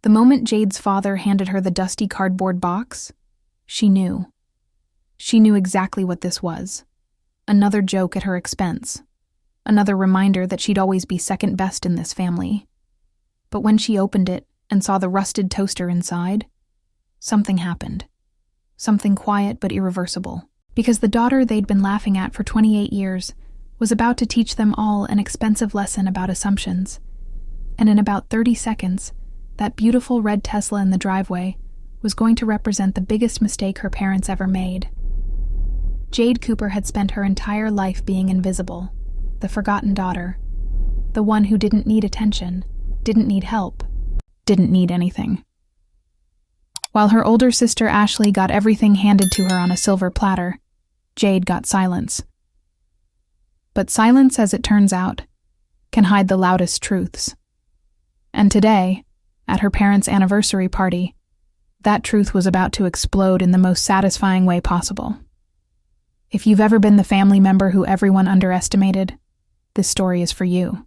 The moment Jade's father handed her the dusty cardboard box, she knew. She knew exactly what this was. Another joke at her expense. Another reminder that she'd always be second best in this family. But when she opened it and saw the rusted toaster inside, something happened. Something quiet but irreversible. Because the daughter they'd been laughing at for 28 years was about to teach them all an expensive lesson about assumptions. And in about 30 seconds, that beautiful red Tesla in the driveway was going to represent the biggest mistake her parents ever made. Jade Cooper had spent her entire life being invisible, the forgotten daughter, the one who didn't need attention, didn't need help, didn't need anything. While her older sister Ashley got everything handed to her on a silver platter, Jade got silence. But silence, as it turns out, can hide the loudest truths. And today, at her parents' anniversary party, that truth was about to explode in the most satisfying way possible. If you've ever been the family member who everyone underestimated, this story is for you.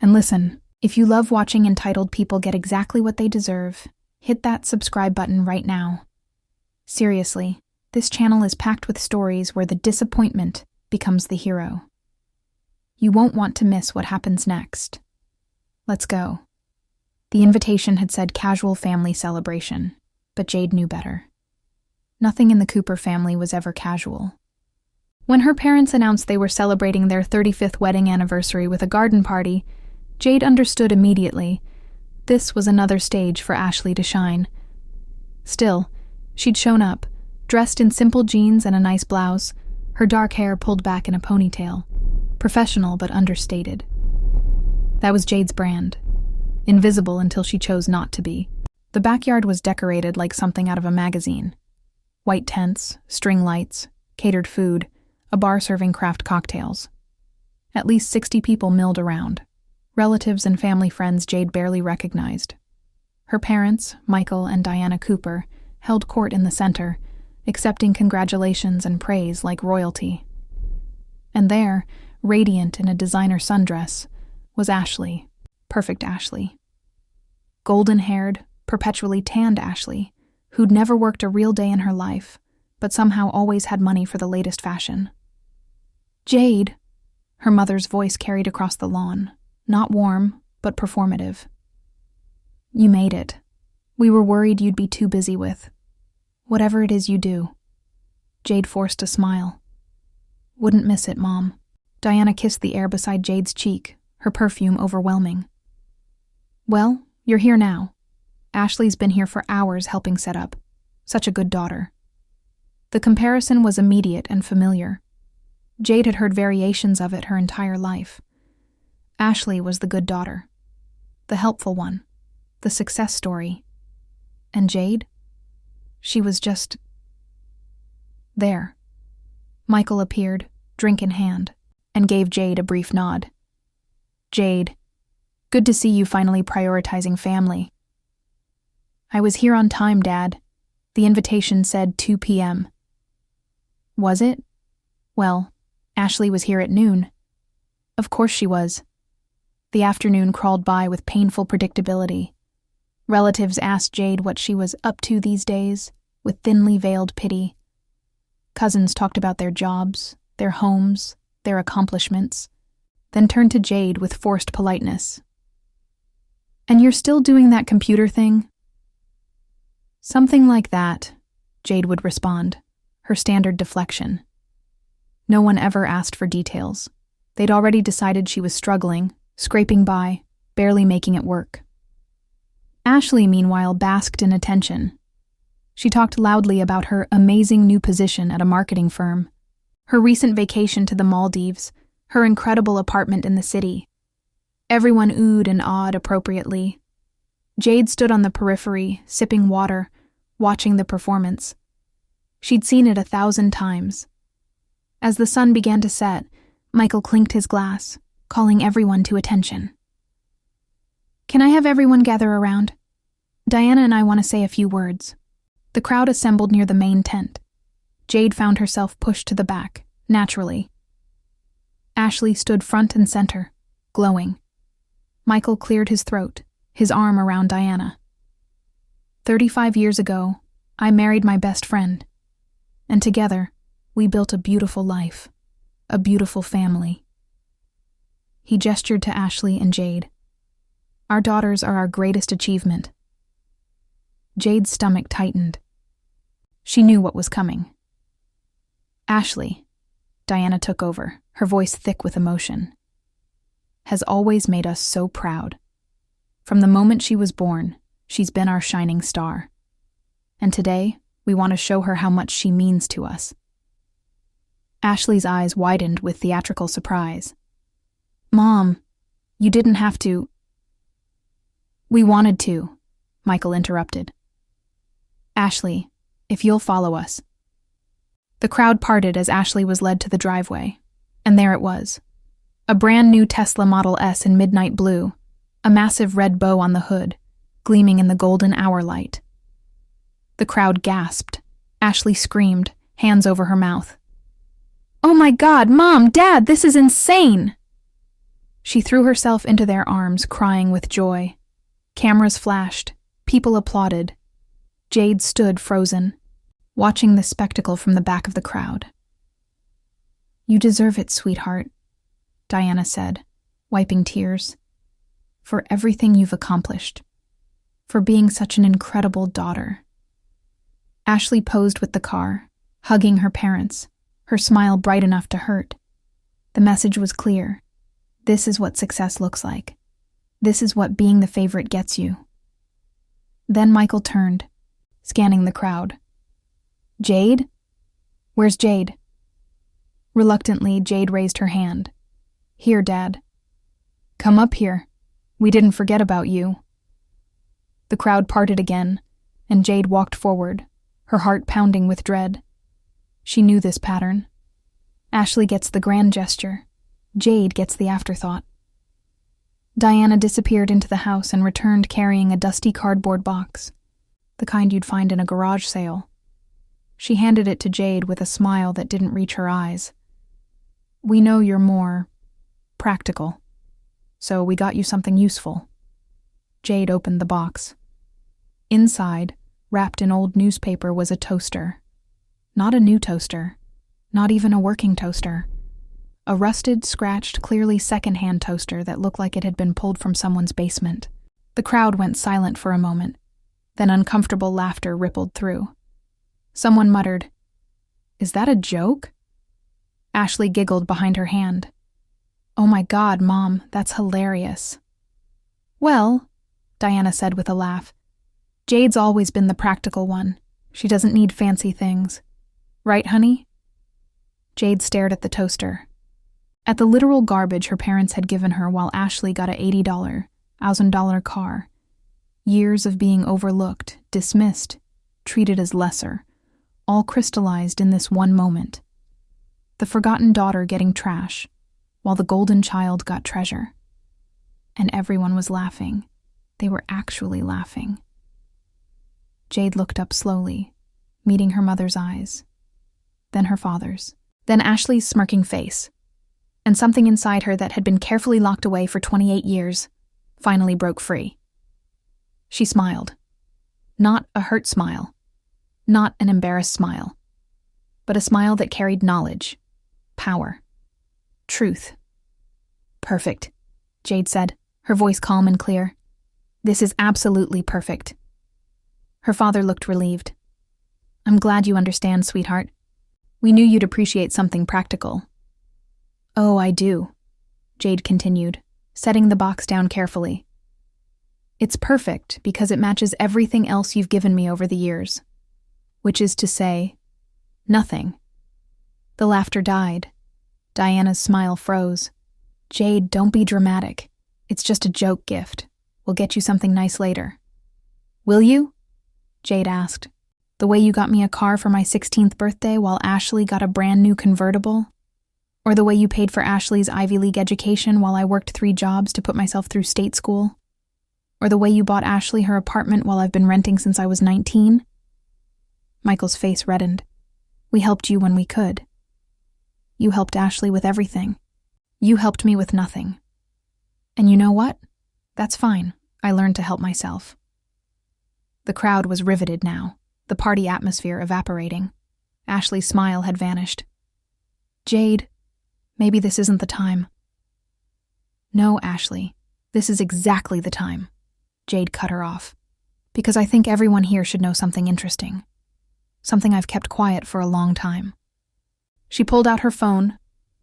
And listen, if you love watching entitled people get exactly what they deserve, hit that subscribe button right now. Seriously, this channel is packed with stories where the disappointment becomes the hero. You won't want to miss what happens next. Let's go. The invitation had said casual family celebration, but Jade knew better. Nothing in the Cooper family was ever casual. When her parents announced they were celebrating their 35th wedding anniversary with a garden party, Jade understood immediately. This was another stage for Ashley to shine. Still, she'd shown up, dressed in simple jeans and a nice blouse, her dark hair pulled back in a ponytail. Professional but understated. That was Jade's brand. Invisible until she chose not to be. The backyard was decorated like something out of a magazine. White tents, string lights, catered food, a bar serving craft cocktails. At least 60 people milled around. Relatives and family friends Jade barely recognized. Her parents, Michael and Diana Cooper, held court in the center, accepting congratulations and praise like royalty. And there, radiant in a designer sundress, was Ashley, perfect Ashley. Golden-haired, perpetually tanned Ashley, who'd never worked a real day in her life, but somehow always had money for the latest fashion. Jade, her mother's voice carried across the lawn, not warm, but performative. You made it. We were worried you'd be too busy with whatever it is you do. Jade forced a smile. Wouldn't miss it, Mom. Diana kissed the air beside Jade's cheek, her perfume overwhelming. Well, you're here now. Ashley's been here for hours helping set up. Such a good daughter. The comparison was immediate and familiar. Jade had heard variations of it her entire life. Ashley was the good daughter. The helpful one. The success story. And Jade? She was just... there. Michael appeared, drink in hand, and gave Jade a brief nod. Jade, good to see you finally prioritizing family. I was here on time, Dad. The invitation said 2 p.m. Was it? Well, Ashley was here at noon. Of course she was. The afternoon crawled by with painful predictability. Relatives asked Jade what she was up to these days, with thinly veiled pity. Cousins talked about their jobs, their homes, their accomplishments, then turned to Jade with forced politeness. And you're still doing that computer thing? Something like that, Jade would respond, her standard deflection. No one ever asked for details. They'd already decided she was struggling, scraping by, barely making it work. Ashley, meanwhile, basked in attention. She talked loudly about her amazing new position at a marketing firm, her recent vacation to the Maldives, her incredible apartment in the city. Everyone oohed and awed appropriately. Jade stood on the periphery, sipping water, watching the performance. She'd seen it 1,000 times. As the sun began to set, Michael clinked his glass, calling everyone to attention. Can I have everyone gather around? Diana and I want to say a few words. The crowd assembled near the main tent. Jade found herself pushed to the back, naturally. Ashley stood front and center, glowing. Michael cleared his throat, his arm around Diana. 35 years ago, I married my best friend, and together, we built a beautiful life, a beautiful family. He gestured to Ashley and Jade. Our daughters are our greatest achievement. Jade's stomach tightened. She knew what was coming. Ashley, Diana took over, her voice thick with emotion, has always made us so proud. From the moment she was born, she's been our shining star. And today, we want to show her how much she means to us. Ashley's eyes widened with theatrical surprise. Mom, you didn't have to. We wanted to, Michael interrupted. Ashley, if you'll follow us. The crowd parted as Ashley was led to the driveway, and there it was. A brand new Tesla Model S in midnight blue, a massive red bow on the hood, gleaming in the golden hour light. The crowd gasped. Ashley screamed, hands over her mouth. Oh my God, Mom, Dad, this is insane! She threw herself into their arms, crying with joy. Cameras flashed. People applauded. Jade stood frozen, watching the spectacle from the back of the crowd. You deserve it, sweetheart, Diana said, wiping tears. For everything you've accomplished. For being such an incredible daughter. Ashley posed with the car, hugging her parents, her smile bright enough to hurt. The message was clear. This is what success looks like. This is what being the favorite gets you. Then Michael turned, scanning the crowd. Jade? Where's Jade? Reluctantly, Jade raised her hand. Here, Dad. Come up here. We didn't forget about you. The crowd parted again, and Jade walked forward, her heart pounding with dread. She knew this pattern. Ashley gets the grand gesture. Jade gets the afterthought. Diana disappeared into the house and returned carrying a dusty cardboard box, the kind you'd find in a garage sale. She handed it to Jade with a smile that didn't reach her eyes. We know you're more practical, so we got you something useful. Jade opened the box. Inside, wrapped in old newspaper, was a toaster. Not a new toaster, not even a working toaster. A rusted, scratched, clearly second-hand toaster that looked like it had been pulled from someone's basement. The crowd went silent for a moment. Then uncomfortable laughter rippled through. Someone muttered, Is that a joke? Ashley giggled behind her hand. Oh my God, Mom, that's hilarious. Well, Diana said with a laugh, Jade's always been the practical one. She doesn't need fancy things. Right, honey? Jade stared at the toaster. At the literal garbage her parents had given her while Ashley got a $80, $1,000 car. Years of being overlooked, dismissed, treated as lesser, all crystallized in this one moment. The forgotten daughter getting trash, while the golden child got treasure. And everyone was laughing. They were actually laughing. Jade looked up slowly, meeting her mother's eyes, then her father's, then Ashley's smirking face. And something inside her that had been carefully locked away for 28 years finally broke free. She smiled. Not a hurt smile. Not an embarrassed smile. But a smile that carried knowledge, power, truth. Perfect, Jade said, her voice calm and clear. This is absolutely perfect. Her father looked relieved. I'm glad you understand, sweetheart. We knew you'd appreciate something practical. Oh, I do, Jade continued, setting the box down carefully. It's perfect because it matches everything else you've given me over the years. Which is to say, nothing. The laughter died. Diana's smile froze. Jade, don't be dramatic. It's just a joke gift. We'll get you something nice later. Will you? Jade asked. The way you got me a car for my 16th birthday while Ashley got a brand new convertible? Or the way you paid for Ashley's Ivy League education while I worked 3 jobs to put myself through state school? Or the way you bought Ashley her apartment while I've been renting since I was 19? Michael's face reddened. We helped you when we could. You helped Ashley with everything. You helped me with nothing. And you know what? That's fine. I learned to help myself. The crowd was riveted now, the party atmosphere evaporating. Ashley's smile had vanished. Jade, maybe this isn't the time. No, Ashley, this is exactly the time. Jade cut her off. Because I think everyone here should know something interesting. Something I've kept quiet for a long time. She pulled out her phone,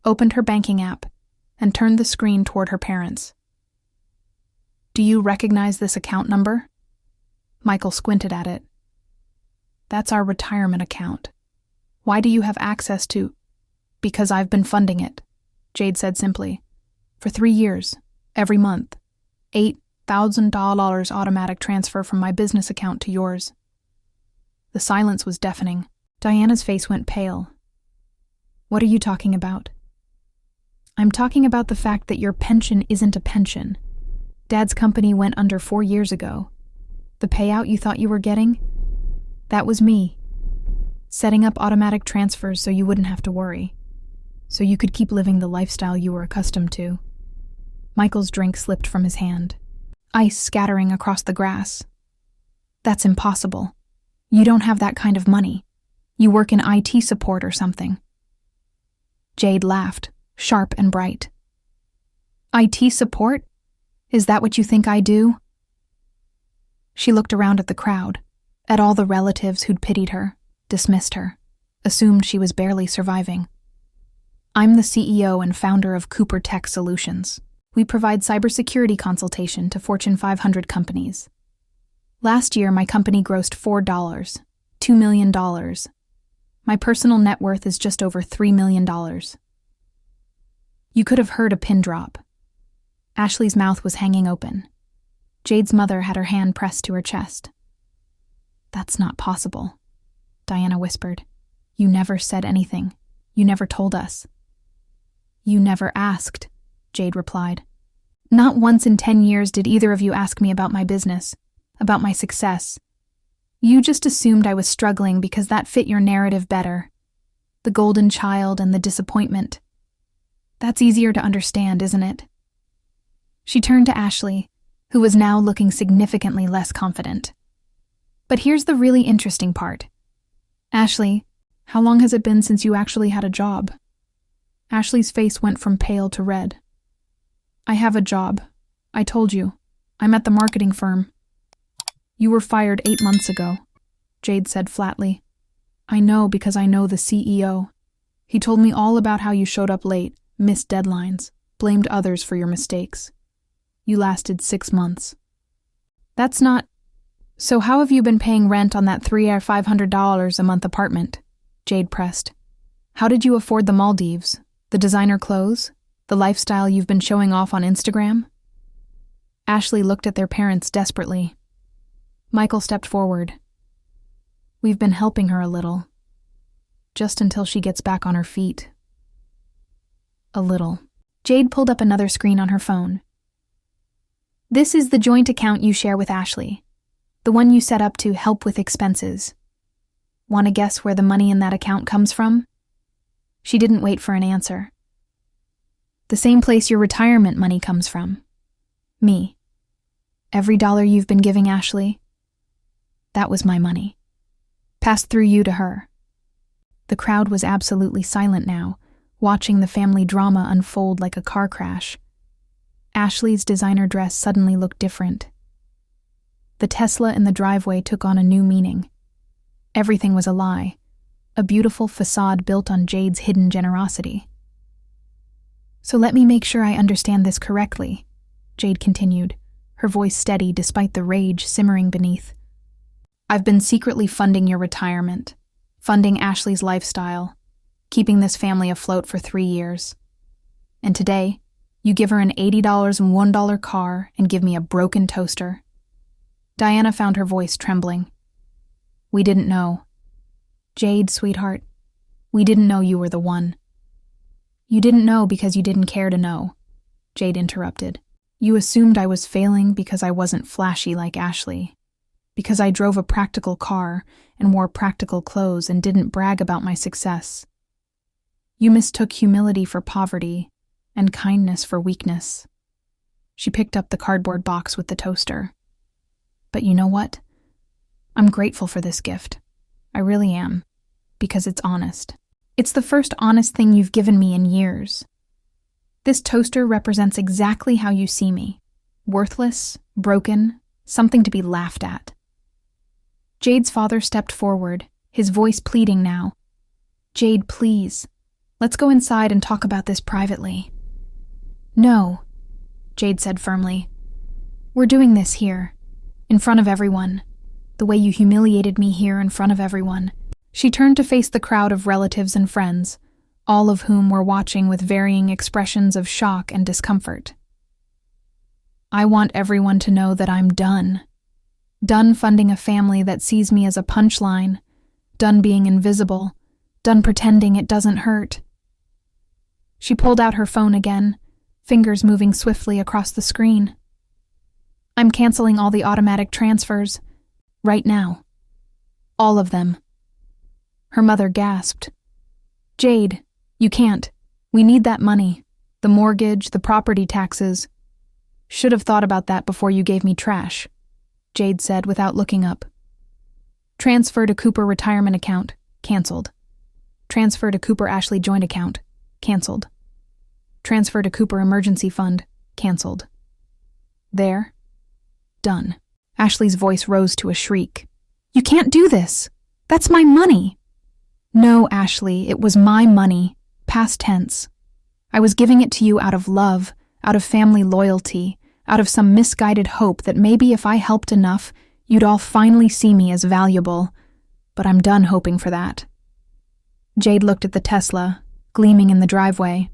opened her banking app, and turned the screen toward her parents. Do you recognize this account number? Michael squinted at it. That's our retirement account. Why do you have access to? Because I've been funding it, Jade said simply. For 3 years, every month. $8,000 automatic transfer from my business account to yours. The silence was deafening. Diana's face went pale. What are you talking about? I'm talking about the fact that your pension isn't a pension. Dad's company went under 4 years ago. The payout you thought you were getting? That was me. Setting up automatic transfers so you wouldn't have to worry. So you could keep living the lifestyle you were accustomed to. Michael's drink slipped from his hand. Ice scattering across the grass. That's impossible. You don't have that kind of money. You work in IT support or something. Jade laughed, sharp and bright. IT support? Is that what you think I do? She looked around at the crowd, at all the relatives who'd pitied her, dismissed her, assumed she was barely surviving. I'm the CEO and founder of Cooper Tech Solutions. We provide cybersecurity consultation to Fortune 500 companies. Last year, my company grossed $2 million. My personal net worth is just over $3 million. You could have heard a pin drop. Ashley's mouth was hanging open. Jade's mother had her hand pressed to her chest. That's not possible, Diana whispered. You never said anything. You never told us. You never asked, Jade replied. Not once in 10 years did either of you ask me about my business, about my success. You just assumed I was struggling because that fit your narrative better. The golden child and the disappointment. That's easier to understand, isn't it? She turned to Ashley, who was now looking significantly less confident. But here's the really interesting part. Ashley, how long has it been since you actually had a job? Ashley's face went from pale to red. I have a job. I told you. I'm at the marketing firm. You were fired 8 months ago, Jade said flatly. I know because I know the CEO. He told me all about how you showed up late, missed deadlines, blamed others for your mistakes. You lasted 6 months. That's not... So how have you been paying rent on that $300 or $500 a month apartment? Jade pressed. How did you afford the Maldives, the designer clothes, the lifestyle you've been showing off on Instagram? Ashley looked at their parents desperately. Michael stepped forward. We've been helping her a little. Just until she gets back on her feet. A little. Jade pulled up another screen on her phone. This is the joint account you share with Ashley. The one you set up to help with expenses. Want to guess where the money in that account comes from? She didn't wait for an answer. The same place your retirement money comes from. Me. Every dollar you've been giving Ashley, that was my money. Passed through you to her. The crowd was absolutely silent now, watching the family drama unfold like a car crash. Ashley's designer dress suddenly looked different. The Tesla in the driveway took on a new meaning. Everything was a lie, a beautiful facade built on Jade's hidden generosity. So let me make sure I understand this correctly, Jade continued, her voice steady despite the rage simmering beneath. I've been secretly funding your retirement, funding Ashley's lifestyle, keeping this family afloat for 3 years. And today, you give her an $80 and $1 car and give me a broken toaster. Diana found her voice trembling. We didn't know. Jade, sweetheart, we didn't know you were the one. You didn't know because you didn't care to know, Jade interrupted. You assumed I was failing because I wasn't flashy like Ashley, because I drove a practical car and wore practical clothes and didn't brag about my success. You mistook humility for poverty and kindness for weakness. She picked up the cardboard box with the toaster. But you know what? I'm grateful for this gift. I really am, because it's honest. It's the first honest thing you've given me in years. This toaster represents exactly how you see me. Worthless, broken, something to be laughed at. Jade's father stepped forward, his voice pleading now. Jade, please. Let's go inside and talk about this privately. No, Jade said firmly. We're doing this here, in front of everyone. The way you humiliated me here in front of everyone. She turned to face the crowd of relatives and friends, all of whom were watching with varying expressions of shock and discomfort. I want everyone to know that I'm done. Done funding a family that sees me as a punchline. Done being invisible. Done pretending it doesn't hurt. She pulled out her phone again, fingers moving swiftly across the screen. I'm canceling all the automatic transfers. Right now. All of them. Her mother gasped. Jade, you can't. We need that money. The mortgage, the property taxes. Should have thought about that before you gave me trash, Jade said without looking up. Transfer to Cooper retirement account. Cancelled. Transfer to Cooper Ashley joint account. Cancelled. Transfer to Cooper emergency fund. Cancelled. There. Done. Ashley's voice rose to a shriek. You can't do this. That's my money. No, Ashley, it was my money. Past tense. I was giving it to you out of love, out of family loyalty, out of some misguided hope that maybe if I helped enough, you'd all finally see me as valuable. But I'm done hoping for that. Jade looked at the Tesla, gleaming in the driveway.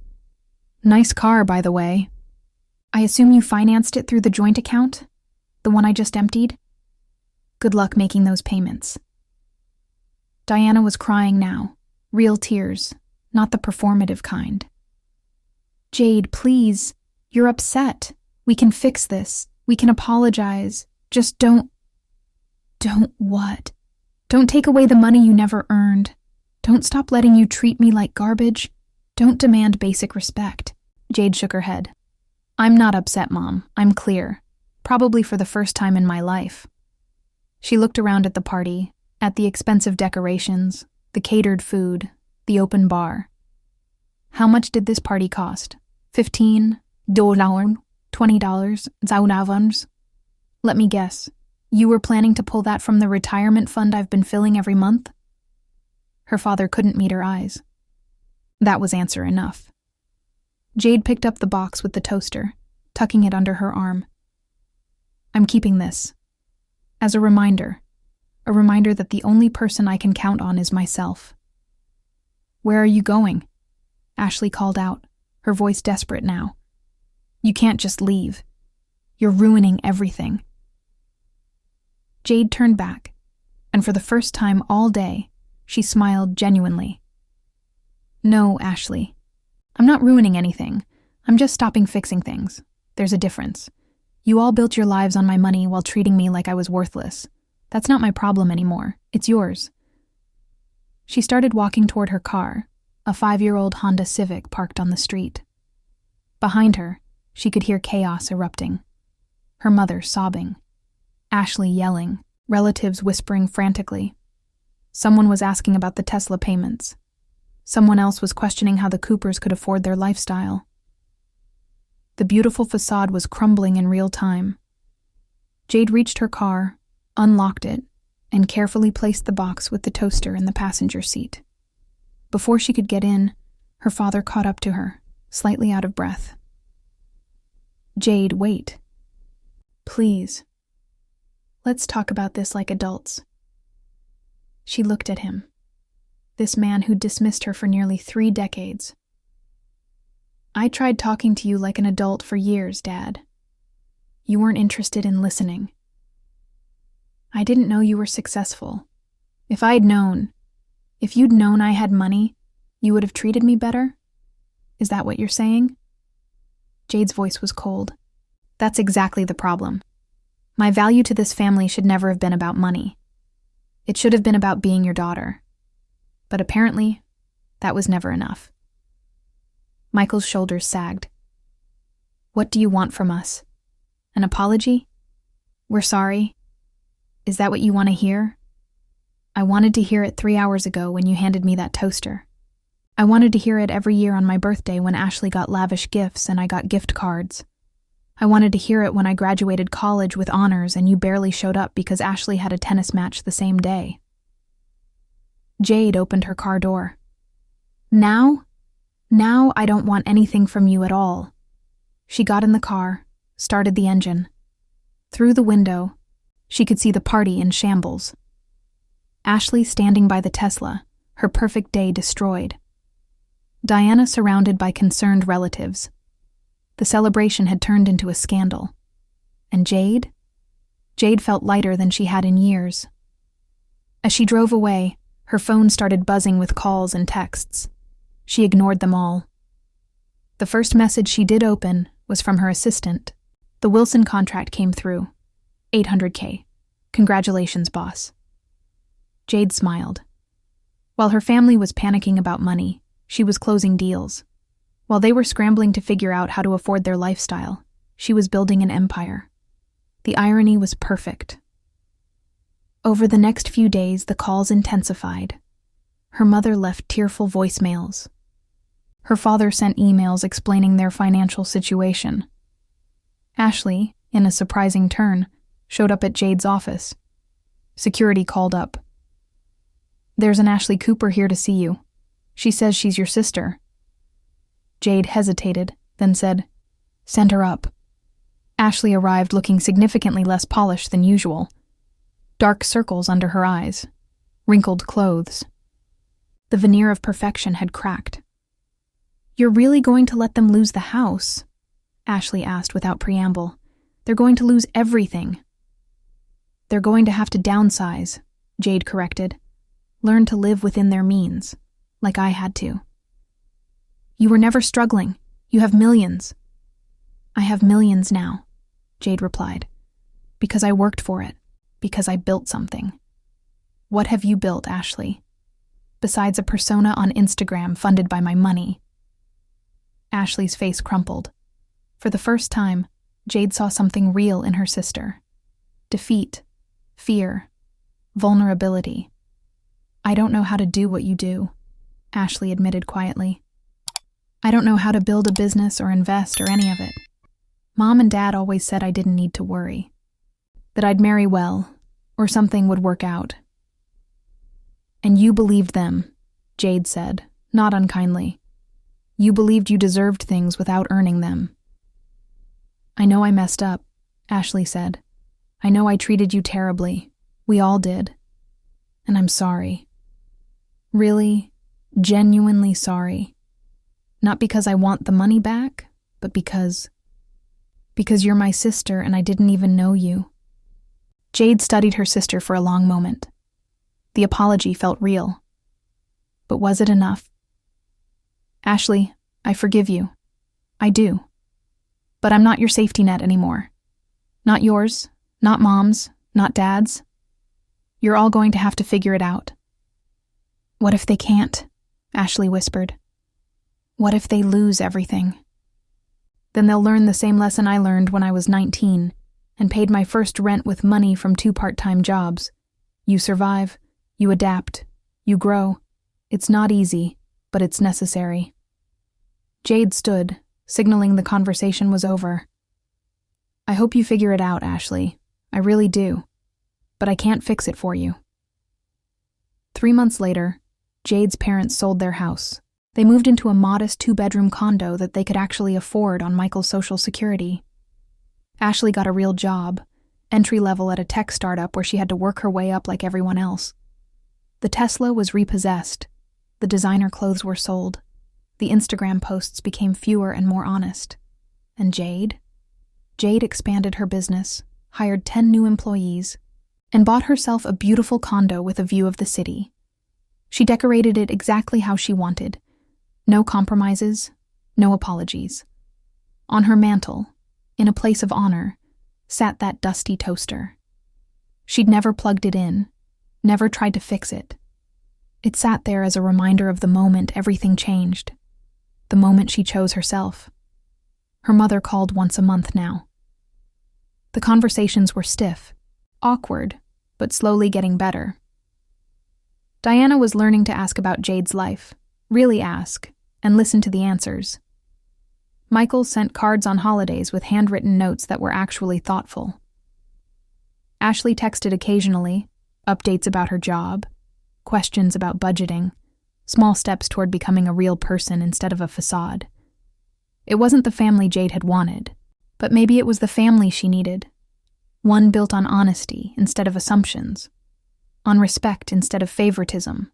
Nice car, by the way. I assume you financed it through the joint account? The one I just emptied? Good luck making those payments. Diana was crying now. Real tears, not the performative kind. Jade, please. You're upset. We can fix this. We can apologize. Just don't... Don't what? Don't take away the money you never earned. Don't stop letting you treat me like garbage. Don't demand basic respect. Jade shook her head. I'm not upset, Mom. I'm clear. Probably for the first time in my life. She looked around at the party, at the expensive decorations, the catered food, the open bar. How much did this party cost? $15? $20? $20? Let me guess. You were planning to pull that from the retirement fund I've been filling every month? Her father couldn't meet her eyes. That was answer enough. Jade picked up the box with the toaster, tucking it under her arm. I'm keeping this. As a reminder that the only person I can count on is myself. Where are you going? Ashley called out, her voice desperate now. You can't just leave. You're ruining everything. Jade turned back, and for the first time all day, she smiled genuinely. No, Ashley. I'm not ruining anything. I'm just stopping fixing things. There's a difference. You all built your lives on my money while treating me like I was worthless. That's not my problem anymore. It's yours. She started walking toward her car, a 5-year-old Honda Civic parked on the street. Behind her, she could hear chaos erupting. Her mother sobbing. Ashley yelling, relatives whispering frantically. Someone was asking about the Tesla payments. Someone else was questioning how the Coopers could afford their lifestyle. The beautiful facade was crumbling in real time. Jade reached her car, unlocked it, and carefully placed the box with the toaster in the passenger seat. Before she could get in, her father caught up to her, slightly out of breath. Jade, wait. Please. Let's talk about this like adults. She looked at him. This man who dismissed her for nearly 3 decades. I tried talking to you like an adult for years, Dad. You weren't interested in listening. I didn't know you were successful. If you'd known I had money, you would have treated me better? Is that what you're saying? Jade's voice was cold. That's exactly the problem. My value to this family should never have been about money. It should have been about being your daughter. But apparently, that was never enough. Michael's shoulders sagged. What do you want from us? An apology? We're sorry. Is that what you want to hear? I wanted to hear it 3 hours ago when you handed me that toaster. I wanted to hear it every year on my birthday when Ashley got lavish gifts and I got gift cards. I wanted to hear it when I graduated college with honors and you barely showed up because Ashley had a tennis match the same day. Jade opened her car door. Now I don't want anything from you at all. She got in the car, started the engine. Through the window, she could see the party in shambles. Ashley standing by the Tesla, her perfect day destroyed. Diana surrounded by concerned relatives. The celebration had turned into a scandal. And Jade? Jade felt lighter than she had in years. As she drove away, her phone started buzzing with calls and texts. She ignored them all. The first message she did open was from her assistant. The Wilson contract came through. $800K. Congratulations, boss. Jade smiled. While her family was panicking about money, she was closing deals. While they were scrambling to figure out how to afford their lifestyle, she was building an empire. The irony was perfect. Over the next few days, the calls intensified. Her mother left tearful voicemails. Her father sent emails explaining their financial situation. Ashley, in a surprising turn, showed up at Jade's office. Security called up. "There's an Ashley Cooper here to see you. She says she's your sister." Jade hesitated, then said, "Send her up." Ashley arrived looking significantly less polished than usual. Dark circles under her eyes, wrinkled clothes. The veneer of perfection had cracked. "You're really going to let them lose the house?" Ashley asked without preamble. "They're going to lose everything." "They're going to have to downsize," Jade corrected. "Learn to live within their means, like I had to." "You were never struggling. You have millions." "I have millions now," Jade replied. "Because I worked for it. Because I built something." "What have you built, Ashley? Besides a persona on Instagram funded by my money." Ashley's face crumpled. For the first time, Jade saw something real in her sister. Defeat, fear, vulnerability. "I don't know how to do what you do," Ashley admitted quietly. "I don't know how to build a business or invest or any of it. Mom and Dad always said I didn't need to worry. That I'd marry well, or something would work out." "And you believed them," Jade said, not unkindly. "You believed you deserved things without earning them." "I know I messed up," Ashley said. "I know I treated you terribly. We all did. And I'm sorry. Really, genuinely sorry. Not because I want the money back, but because you're my sister and I didn't even know you." Jade studied her sister for a long moment. The apology felt real. But was it enough? "Ashley, I forgive you. I do. But I'm not your safety net anymore. Not yours, not Mom's, not Dad's. You're all going to have to figure it out." "What if they can't?" Ashley whispered. "What if they lose everything?" "Then they'll learn the same lesson I learned when I was 19 and paid my first rent with money from 2 part-time jobs. You survive, you adapt, you grow. It's not easy, but it's necessary." Jade stood, signaling the conversation was over. "I hope you figure it out, Ashley. I really do. But I can't fix it for you." 3 months later, Jade's parents sold their house. They moved into a modest 2-bedroom condo that they could actually afford on Michael's Social Security. Ashley got a real job, entry-level at a tech startup where she had to work her way up like everyone else. The Tesla was repossessed. The designer clothes were sold. The Instagram posts became fewer and more honest. And Jade? Jade expanded her business, hired 10 new employees, and bought herself a beautiful condo with a view of the city. She decorated it exactly how she wanted. No compromises, no apologies. On her mantel, in a place of honor, sat that dusty toaster. She'd never plugged it in, never tried to fix it. It sat there as a reminder of the moment everything changed, the moment she chose herself. Her mother called once a month now. The conversations were stiff, awkward, but slowly getting better. Diana was learning to ask about Jade's life, really ask, and listen to the answers. Michael sent cards on holidays with handwritten notes that were actually thoughtful. Ashley texted occasionally, updates about her job, questions about budgeting, small steps toward becoming a real person instead of a facade. It wasn't the family Jade had wanted, but maybe it was the family she needed. One built on honesty instead of assumptions, on respect instead of favoritism,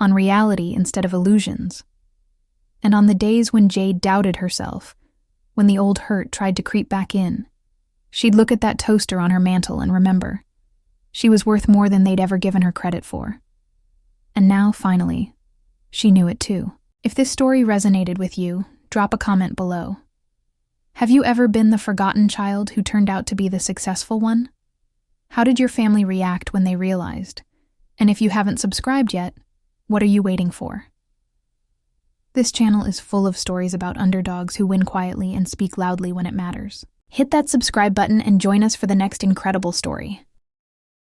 on reality instead of illusions. And on the days when Jade doubted herself, when the old hurt tried to creep back in, she'd look at that toaster on her mantle and remember, she was worth more than they'd ever given her credit for. And now, finally, she knew it too. If this story resonated with you, drop a comment below. Have you ever been the forgotten child who turned out to be the successful one? How did your family react when they realized? And if you haven't subscribed yet, what are you waiting for? This channel is full of stories about underdogs who win quietly and speak loudly when it matters. Hit that subscribe button and join us for the next incredible story.